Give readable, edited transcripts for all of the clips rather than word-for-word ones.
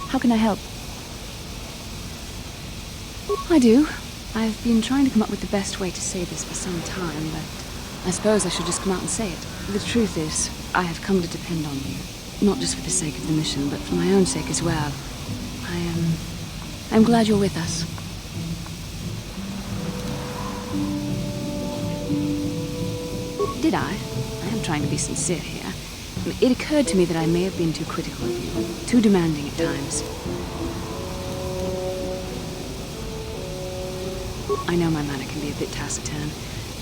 How can I help? I do. I've been trying to come up with the best way to say this for some time, but I suppose I should just come out and say it. The truth is, I have come to depend on you. Not just for the sake of the mission, but for my own sake as well. I'm glad you're with us. Did I? I am trying to be sincere here. It occurred to me that I may have been too critical of you, too demanding at times. I know my manner can be a bit taciturn.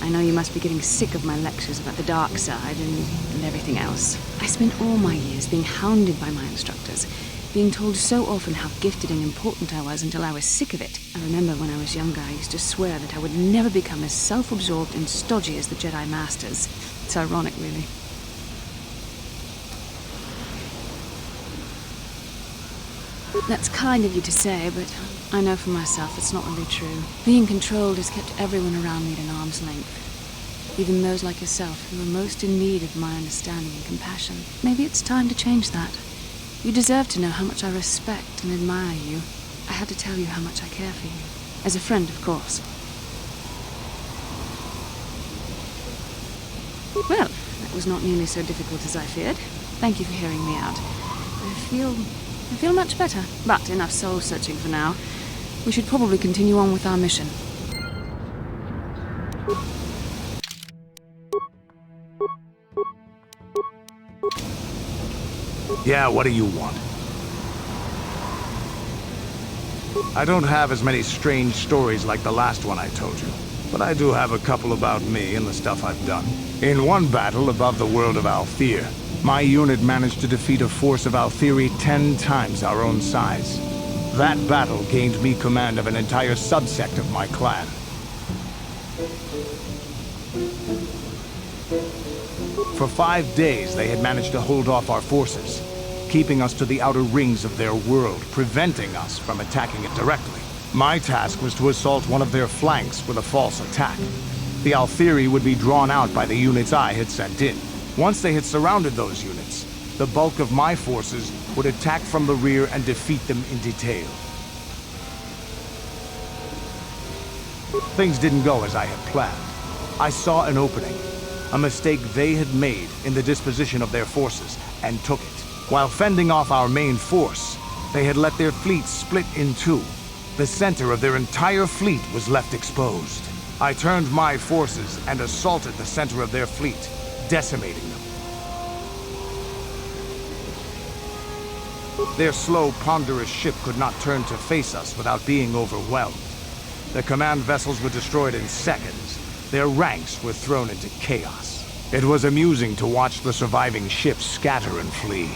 I know you must be getting sick of my lectures about the dark side and everything else. I spent all my years being hounded by my instructors, being told so often how gifted and important I was until I was sick of it. I remember when I was younger, I used to swear that I would never become as self-absorbed and stodgy as the Jedi Masters. It's ironic, really. That's kind of you to say, but I know for myself it's not really true. Being controlled has kept everyone around me at an arm's length. Even those like yourself who are most in need of my understanding and compassion. Maybe it's time to change that. You deserve to know how much I respect and admire you. I had to tell you how much I care for you. As a friend, of course. Well, that was not nearly so difficult as I feared. Thank you for hearing me out. I feel much better, but enough soul-searching for now. We should probably continue on with our mission. Yeah, what do you want? I don't have as many strange stories like the last one I told you, but I do have a couple about me and the stuff I've done. In one battle above the world of Althir, my unit managed to defeat a force of Althiri 10 times our own size. That battle gained me command of an entire subsect of my clan. For 5 days, they had managed to hold off our forces, keeping us to the outer rings of their world, preventing us from attacking it directly. My task was to assault one of their flanks with a false attack. The Althiri would be drawn out by the units I had sent in. Once they had surrounded those units, the bulk of my forces would attack from the rear and defeat them in detail. Things didn't go as I had planned. I saw an opening, a mistake they had made in the disposition of their forces, and took it. While fending off our main force, they had let their fleet split in two. The center of their entire fleet was left exposed. I turned my forces and assaulted the center of their fleet, decimating them. Their slow, ponderous ship could not turn to face us without being overwhelmed. Their command vessels were destroyed in seconds. Their ranks were thrown into chaos. It was amusing to watch the surviving ships scatter and flee.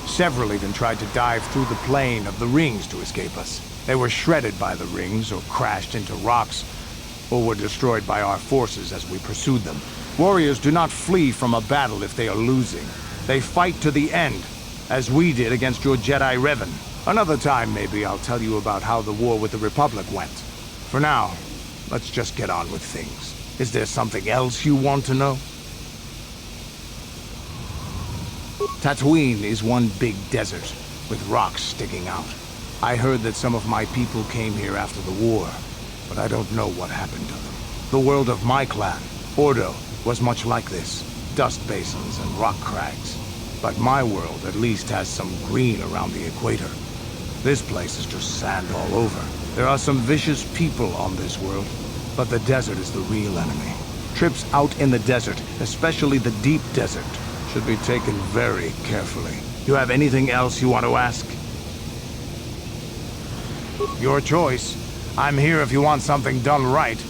Several even tried to dive through the plane of the rings to escape us. They were shredded by the rings, or crashed into rocks, or were destroyed by our forces as we pursued them. Warriors do not flee from a battle if they are losing. They fight to the end, as we did against your Jedi Revan. Another time, maybe, I'll tell you about how the war with the Republic went. For now, let's just get on with things. Is there something else you want to know? Tatooine is one big desert, with rocks sticking out. I heard that some of my people came here after the war, but I don't know what happened to them. The world of my clan, Ordo, was much like this. Dust basins and rock crags. But my world at least has some green around the equator. This place is just sand all over. There are some vicious people on this world, but the desert is the real enemy. Trips out in the desert, especially the deep desert, should be taken very carefully. You have anything else you want to ask? Your choice. I'm here if you want something done right.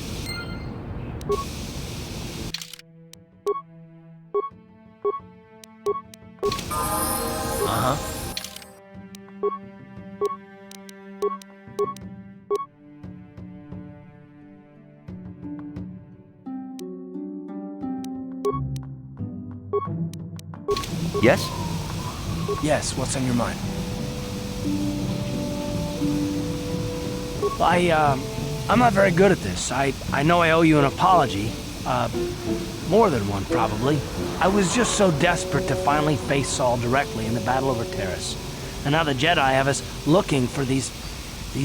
Yes? Yes, what's on your mind? I'm not very good at this. I know I owe you an apology. More than one, probably. I was just so desperate to finally face Saul directly in the battle over Terrace. And now the Jedi have us looking for these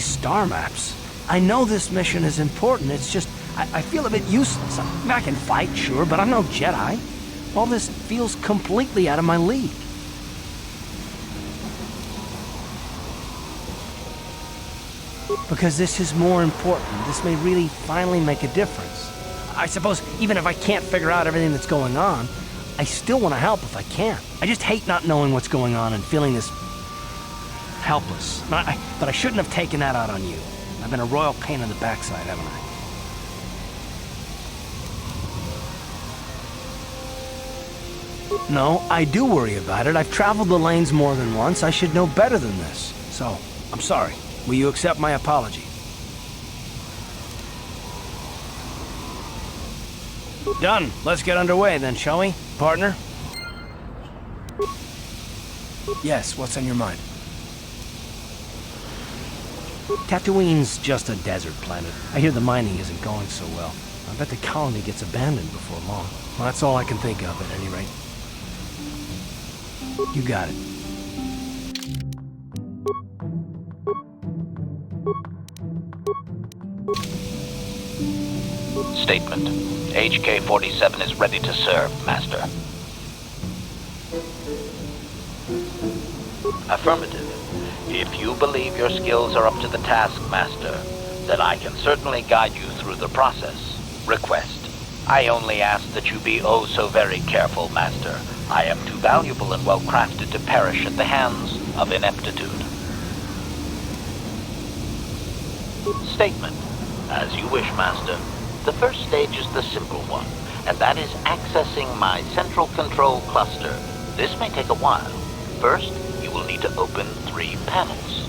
star maps. I know this mission is important, it's just, I feel a bit useless. I can fight, sure, but I'm no Jedi. All this feels completely out of my league. Because this is more important. This may really finally make a difference. I suppose even if I can't figure out everything that's going on, I still want to help if I can. I just hate not knowing what's going on and feeling this helpless. But I shouldn't have taken that out on you. I've been a royal pain in the backside, haven't I? No, I do worry about it. I've traveled the lanes more than once. I should know better than this. So, I'm sorry. Will you accept my apology? Done. Let's get underway then, shall we, partner? Yes, what's on your mind? Tatooine's just a desert planet. I hear the mining isn't going so well. I bet the colony gets abandoned before long. Well, that's all I can think of, at any rate. You got it. Statement. HK-47 is ready to serve, Master. Affirmative. If you believe your skills are up to the task, Master, then I can certainly guide you through the process. Request. I only ask that you be oh so very careful, Master. I am too valuable and well-crafted to perish at the hands of ineptitude. Statement. As you wish, Master. The first stage is the simple one, and that is accessing my central control cluster. This may take a while. First, you will need to open 3 panels.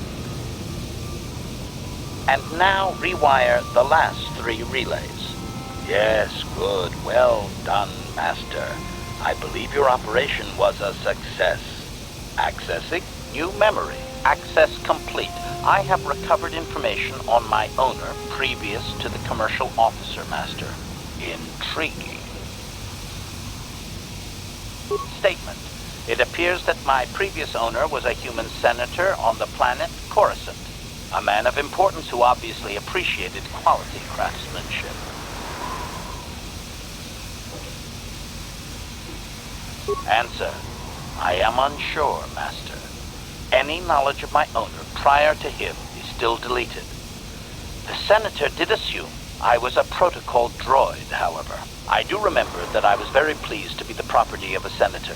And now rewire the last 3 relays. Yes, good. Well done, Master. I believe your operation was a success. Accessing new memory. Access complete. I have recovered information on my owner previous to the commercial officer, Master. Intriguing. Statement. It appears that my previous owner was a human senator on the planet Coruscant. A man of importance who obviously appreciated quality craftsmanship. Answer. I am unsure, Master. Any knowledge of my owner prior to him is still deleted. The senator did assume I was a protocol droid, however. I do remember that I was very pleased to be the property of a senator.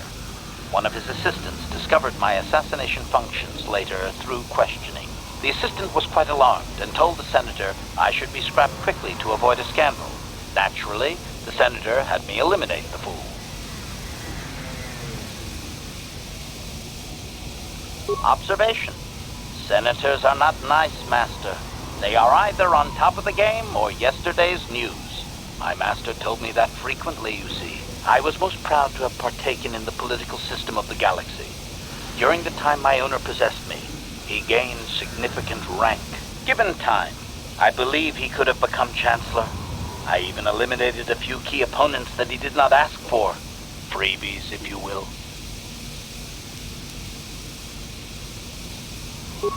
One of his assistants discovered my assassination functions later through questioning. The assistant was quite alarmed and told the senator I should be scrapped quickly to avoid a scandal. Naturally, the senator had me eliminate the fool. Observation. Senators are not nice, Master. They are either on top of the game or yesterday's news. My master told me that frequently, you see. I was most proud to have partaken in the political system of the galaxy. During the time my owner possessed me, he gained significant rank. Given time, I believe he could have become Chancellor. I even eliminated a few key opponents that he did not ask for. Freebies, if you will.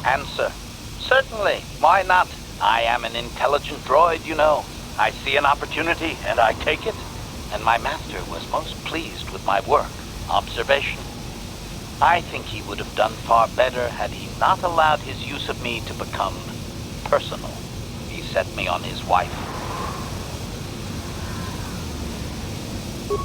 Answer. Certainly. Why not? I am an intelligent droid, you know. I see an opportunity, and I take it. And my master was most pleased with my work. Observation. I think he would have done far better had he not allowed his use of me to become personal. He set me on his wife.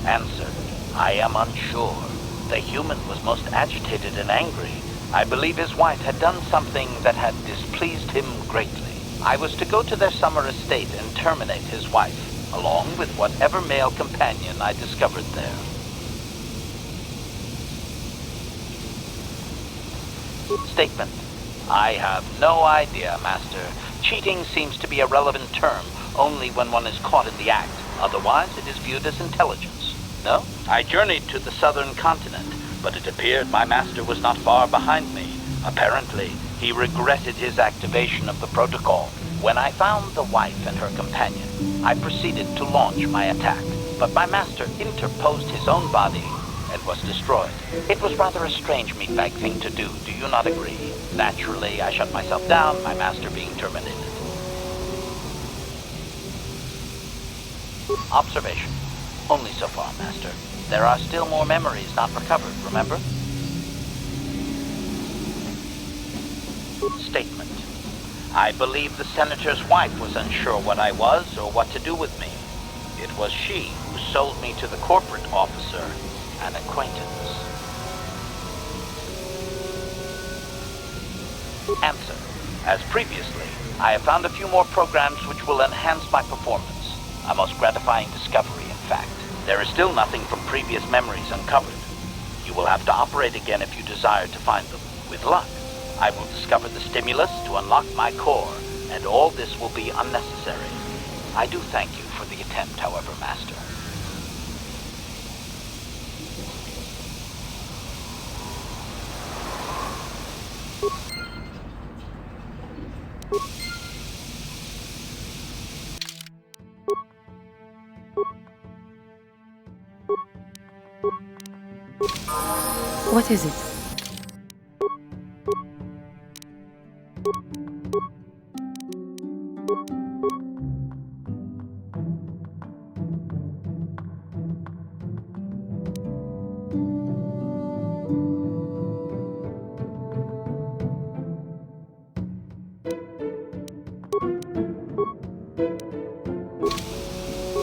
Answer. I am unsure. The human was most agitated and angry. I believe his wife had done something that had displeased him greatly. I was to go to their summer estate and terminate his wife, along with whatever male companion I discovered there. Statement. I have no idea, Master. Cheating seems to be a relevant term only when one is caught in the act. Otherwise, it is viewed as intelligence. No? I journeyed to the southern continent, but it appeared my master was not far behind me. Apparently, he regretted his activation of the protocol. When I found the wife and her companion, I proceeded to launch my attack, but my master interposed his own body and was destroyed. It was rather a strange meatbag thing to do you not agree? Naturally, I shut myself down, my master being terminated. Observation. Only so far, Master. There are still more memories not recovered, remember? Statement. I believe the Senator's wife was unsure what I was or what to do with me. It was she who sold me to the corporate officer, an acquaintance. Answer. As previously, I have found a few more programs which will enhance my performance. A most gratifying discovery, in fact. There is still nothing from previous memories uncovered. You will have to operate again if you desire to find them. With luck, I will discover the stimulus to unlock my core, and all this will be unnecessary. I do thank you for the attempt, however, Master. What is it?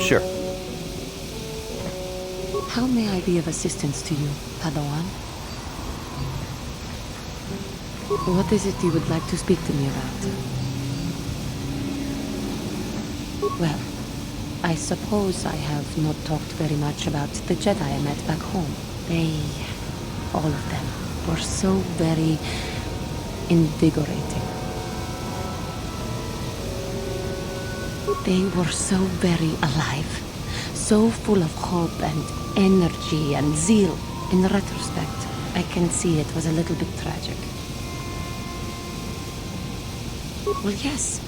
Sure. How may I be of assistance to you, Padawan? What is it you would like to speak to me about? Well, I suppose I have not talked very much about the Jedi I met back home. They, all of them, were so very invigorating. They were so very alive, so full of hope and energy and zeal. In retrospect, I can see it was a little bit tragic. Well, yes.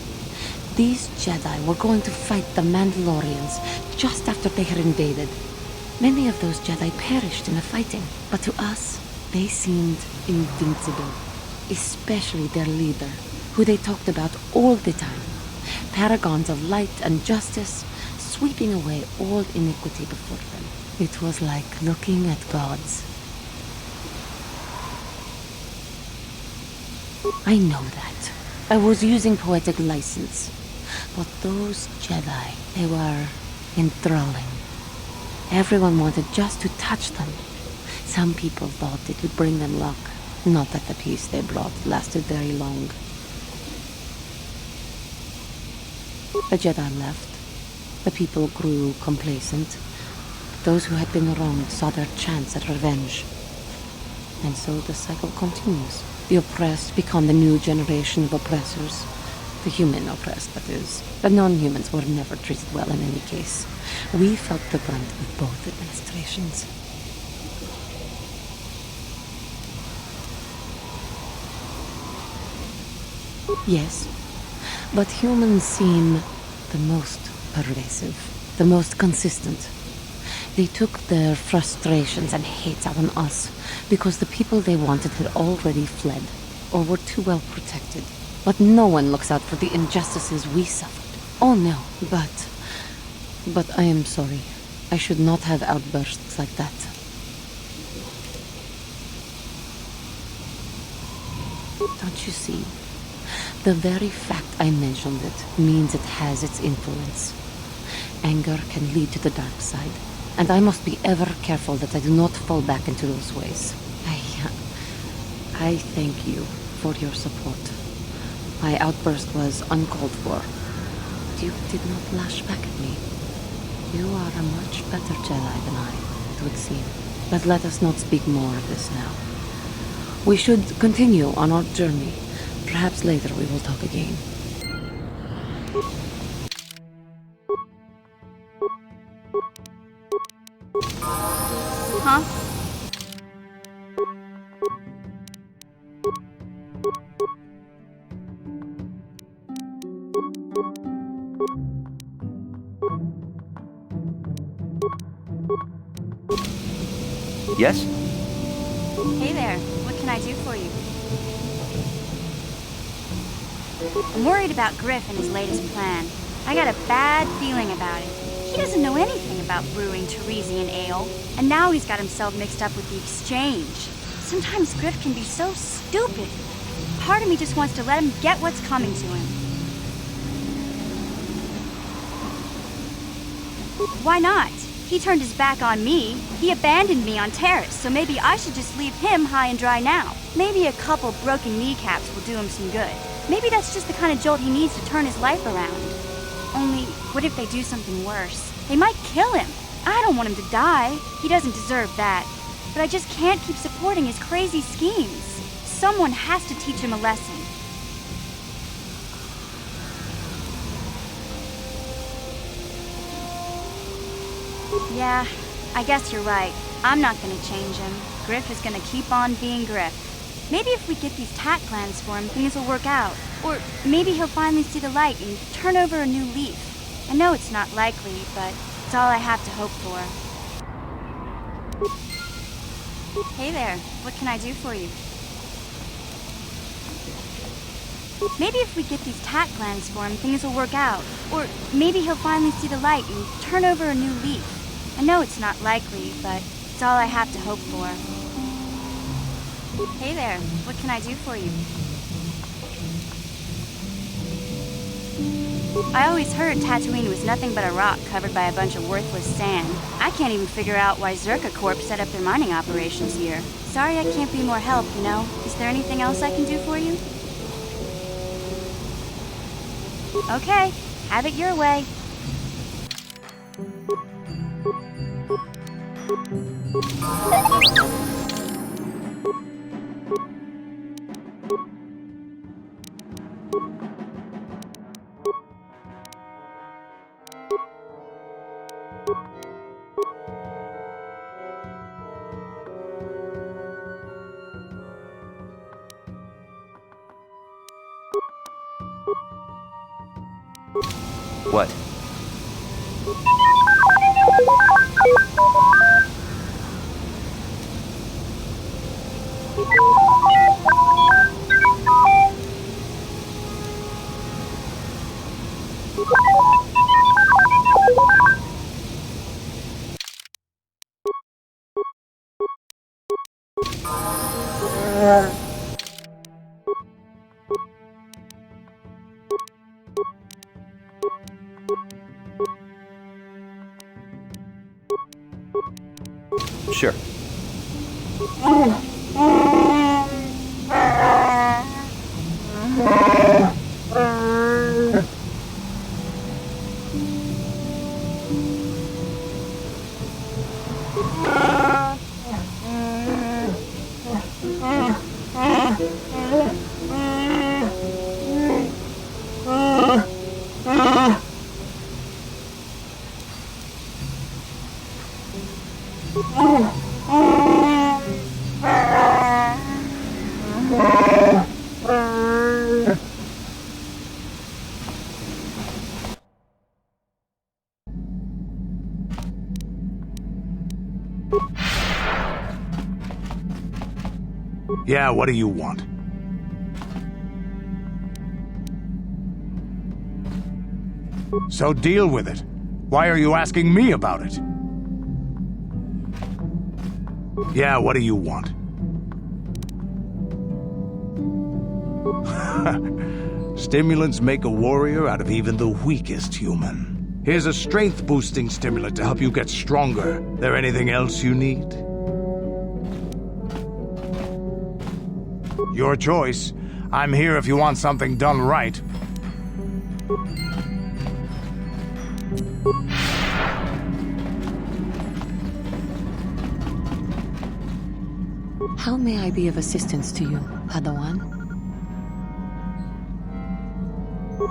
These Jedi were going to fight the Mandalorians just after they had invaded. Many of those Jedi perished in the fighting, but to us, they seemed invincible. Especially their leader, who they talked about all the time. Paragons of light and justice, sweeping away all iniquity before them. It was like looking at gods. I know that. I was using poetic license. But those Jedi, they were enthralling. Everyone wanted just to touch them. Some people thought it would bring them luck. Not that the peace they brought lasted very long. The Jedi left. The people grew complacent. Those who had been wronged saw their chance at revenge. And so the cycle continues. The oppressed become the new generation of oppressors. The human oppressed, that is. The non-humans were never treated well in any case. We felt the brunt of both administrations. Yes, but humans seem the most pervasive, the most consistent. They took their frustrations and hates out on us because the people they wanted had already fled or were too well protected. But no one looks out for the injustices we suffered. Oh no, but I am sorry. I should not have outbursts like that. Don't you see? The very fact I mentioned it means it has its influence. Anger can lead to the dark side, and I must be ever careful that I do not fall back into those ways. I thank you for your support. My outburst was uncalled for. But you did not lash back at me. You are a much better Jedi than I, it would seem. But let us not speak more of this now. We should continue on our journey. Perhaps later we will talk again. Huh? Yes? Hey there, what can I do for you? I'm worried about Griff and his latest plan. I got a bad feeling about it. He doesn't know anything about brewing Teresian ale, and now he's got himself mixed up with the exchange. Sometimes Griff can be so stupid. Part of me just wants to let him get what's coming to him. Why not? He turned his back on me. He abandoned me on Terrace, so maybe I should just leave him high and dry now. Maybe a couple broken kneecaps will do him some good. Maybe that's just the kind of jolt he needs to turn his life around. Only, what if they do something worse? They might kill him. I don't want him to die. He doesn't deserve that. But I just can't keep supporting his crazy schemes. Someone has to teach him a lesson. Yeah, I guess you're right. I'm not gonna change him. Griff is gonna keep on being Griff. Maybe if we get these tack plans for him, things will work out. Or maybe he'll finally see the light and turn over a new leaf. I know it's not likely, but it's all I have to hope for. Hey there, what can I do for you? Maybe if we get these tack plans for him, things will work out. Or maybe he'll finally see the light and turn over a new leaf. I know it's not likely, but it's all I have to hope for. Hey there, what can I do for you? I always heard Tatooine was nothing but a rock covered by a bunch of worthless sand. I can't even figure out why Zerka Corp set up their mining operations here. Sorry I can't be more help, you know? Is there anything else I can do for you? Okay, have it your way. What? Sure. Yeah, what do you want? So deal with it. Why are you asking me about it? Yeah, what do you want? Stimulants make a warrior out of even the weakest human. Here's a strength-boosting stimulant to help you get stronger. There anything else you need? Your choice. I'm here if you want something done right. How may I be of assistance to you, Padawan?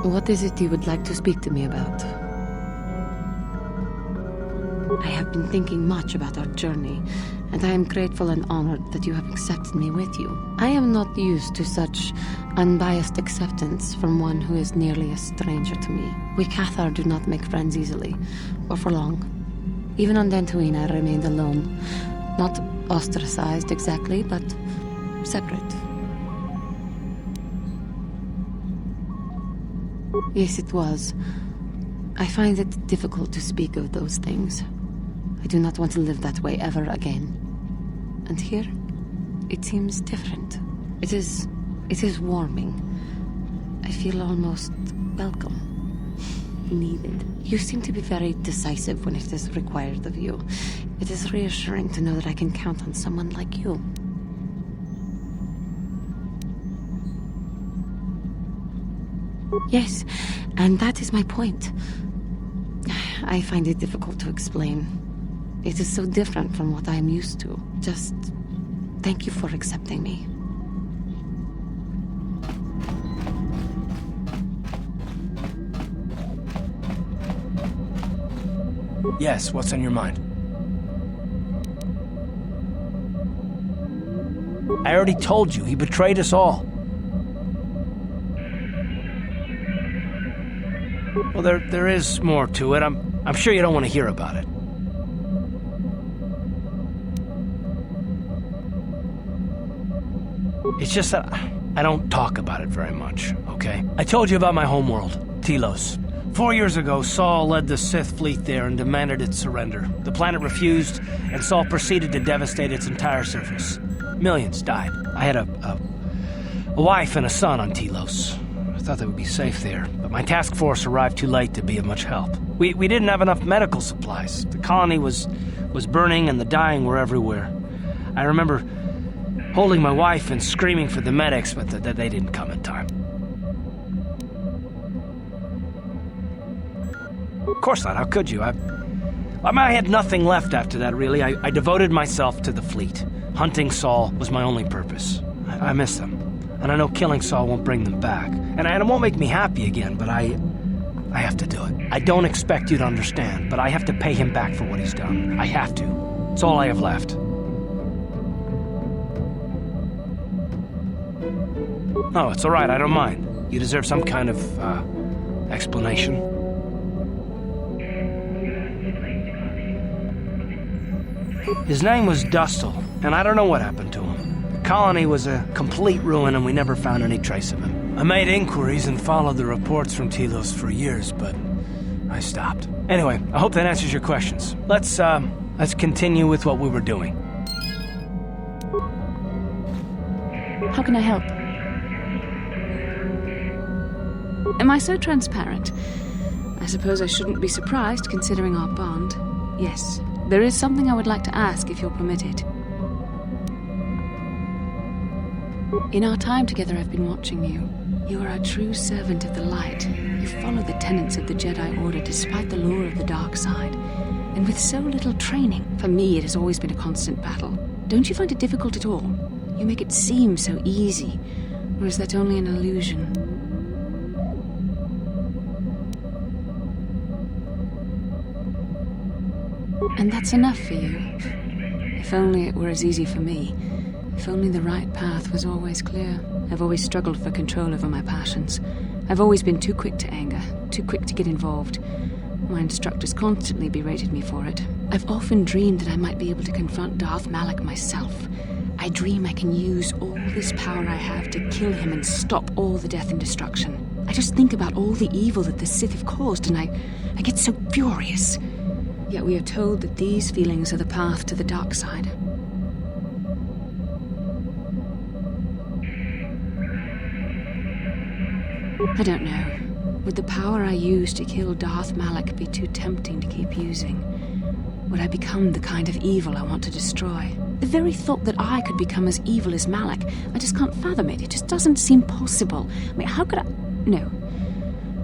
What is it you would like to speak to me about? I have been thinking much about our journey, and I am grateful and honored that you have accepted me with you. I am not used to such unbiased acceptance from one who is nearly a stranger to me. We KotOR do not make friends easily, or for long. Even on Tatooine I remained alone, Not ostracized exactly, but separate. Yes, it was. I find it difficult to speak of those things. I do not want to live that way ever again. And here, it seems different. It is warming. I feel almost welcome. Needed. You seem to be very decisive when it is required of you. It is reassuring to know that I can count on someone like you. Yes, and that is my point. I find it difficult to explain. It is so different from what I am used to. Just thank you for accepting me. Yes, what's on your mind? I already told you, he betrayed us all. Well, there is more to it. I'm sure you don't want to hear about it. It's just that I don't talk about it very much, okay? I told you about my homeworld, Telos. 4 years ago, Saul led the Sith fleet there and demanded its surrender. The planet refused, and Saul proceeded to devastate its entire surface. Millions died. I had a wife and a son on Telos. I thought they would be safe there, but my task force arrived too late to be of much help. We didn't have enough medical supplies. The colony was burning and the dying were everywhere. I remember holding my wife and screaming for the medics, but they didn't come in time. Of course not, how could you? I had nothing left after that, really. I devoted myself to the fleet. Hunting Saul was my only purpose. I miss them. And I know killing Saul won't bring them back. And it won't make me happy again, but I have to do it. I don't expect you to understand, but I have to pay him back for what he's done. I have to. It's all I have left. No, it's all right, I don't mind. You deserve some kind of, explanation. His name was Dustle, and I don't know what happened to him. The colony was a complete ruin, and we never found any trace of him. I made inquiries and followed the reports from Telos for years, but I stopped. Anyway, I hope that answers your questions. Let's continue with what we were doing. How can I help? Am I so transparent? I suppose I shouldn't be surprised, considering our bond. Yes, there is something I would like to ask, if you'll permit it. In our time together, I've been watching you. You are a true servant of the light. You follow the tenets of the Jedi Order despite the lure of the dark side. And with so little training, for me it has always been a constant battle. Don't you find it difficult at all? You make it seem so easy. Or is that only an illusion? And that's enough for you. If only it were as easy for me. If only the right path was always clear. I've always struggled for control over my passions. I've always been too quick to anger, too quick to get involved. My instructors constantly berated me for it. I've often dreamed that I might be able to confront Darth Malak myself. I dream I can use all this power I have to kill him and stop all the death and destruction. I just think about all the evil that the Sith have caused, and I get so furious. Yet we are told that these feelings are the path to the dark side. I don't know. Would the power I use to kill Darth Malak be too tempting to keep using? Would I become the kind of evil I want to destroy? The very thought that I could become as evil as Malak, I just can't fathom it. It just doesn't seem possible. I mean, how could I... No.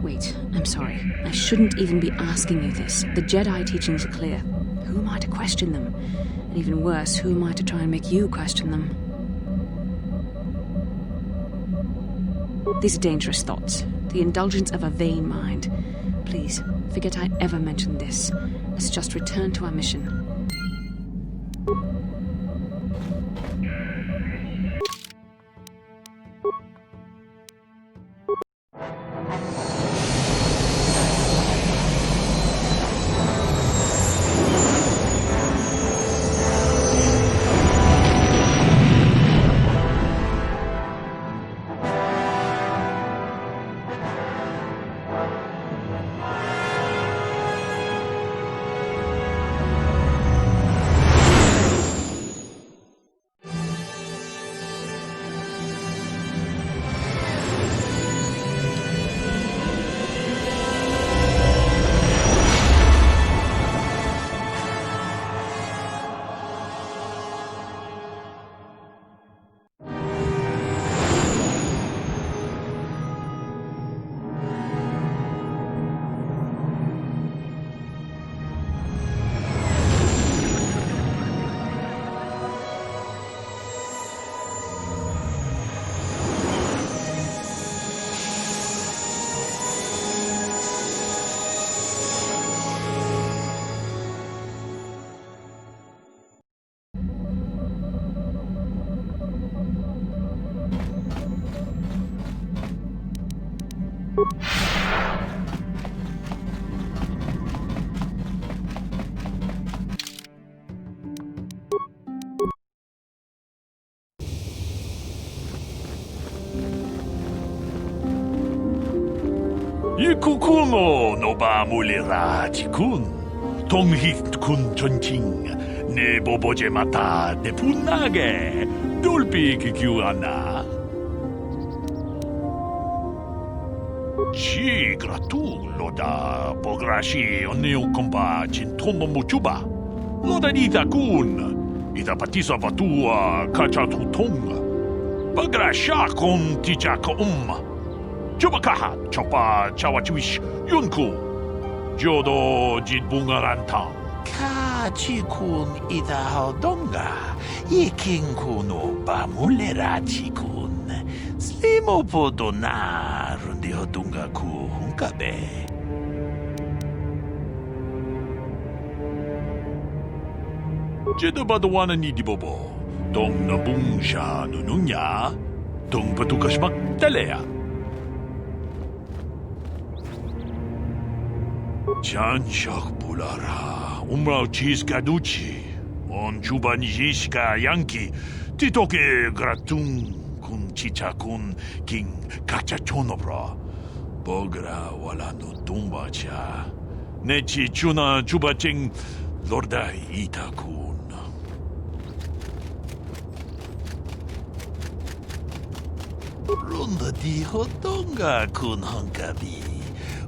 Wait, I'm sorry. I shouldn't even be asking you this. The Jedi teachings are clear. Who am I to question them? And even worse, who am I to try and make you question them? These are dangerous thoughts. The indulgence of a vain mind. Please, forget I ever mentioned this. Let's just return to our mission. 이쿠쿠노 노바물리라 지군 동hit군 전칭 내 보보제 마타 내 분나게 돌비 기규하나 지그라투 로다 보그라시 언니오콤바 진토모 무추바 로다 니다군 이다 파티사 바투아 카차투통 바그라샤 콘 티자코 Chupakaha, Chopa, Chawachuish, Yunku, Jodo, Jitbungaranta. Kachikun idahadonga, ikinkuno bamulera chikun, slimopodona rundihodunga ku hunkabe. Jedabadawana nidibobo, Dong Nabungsha Nununya, Dong Patukashmak Talea. Janshak bulara, umrao chiska duchi, on chubanjiska yanki, titoke gratun kun chichakun king kachachonobra, bogra wala no tumbacha, nechi chuna chubaching lorda itakun. Runda di hodonga kun hankabi.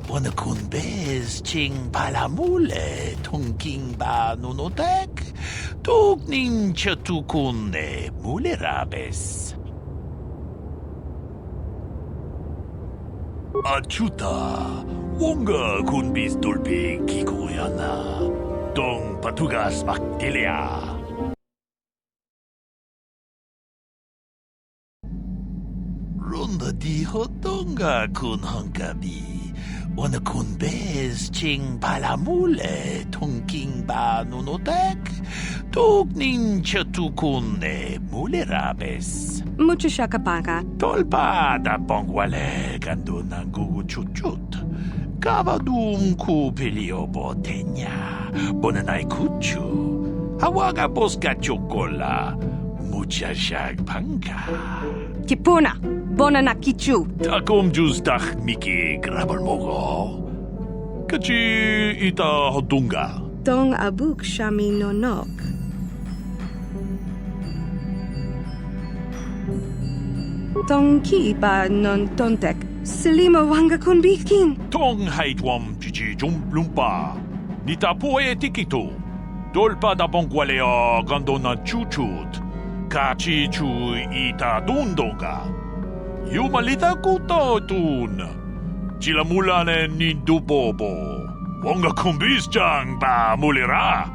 Wana kun bez ching palamule tongking ba nunotek tugning chatukun ne mulerabes. Achuta, wonga kun bis dolpe kikoyana, dong patugas maktelea. Runda di hodonga kun hankabi. Wana kun bez ching palamule tongking ba nunotek tugning chatukun ne mulerabes. Mucho shakapaka. Tolpa da bongwale gando nangugu chuchut. Gabadum ku pilio botenya. Bonanai kuchu. Hawaga boska chokola. Mucha shag panka. Kipuna. Bonanakichu. Takom justach miki grabal mogo. Kachi ita hodunga. Dong abuk shami nonok. Dong ki ba non tontek. Selima wanga kun bikin. Tong haitwam chichi lumpa. Nita poe tikito. Dolpa da bongwalea gandona chuchut. Kachi chu ita dundonga. Yumalita kuto tun. Chila mulane nindubobo. Wonga kumbis jang ba mulira.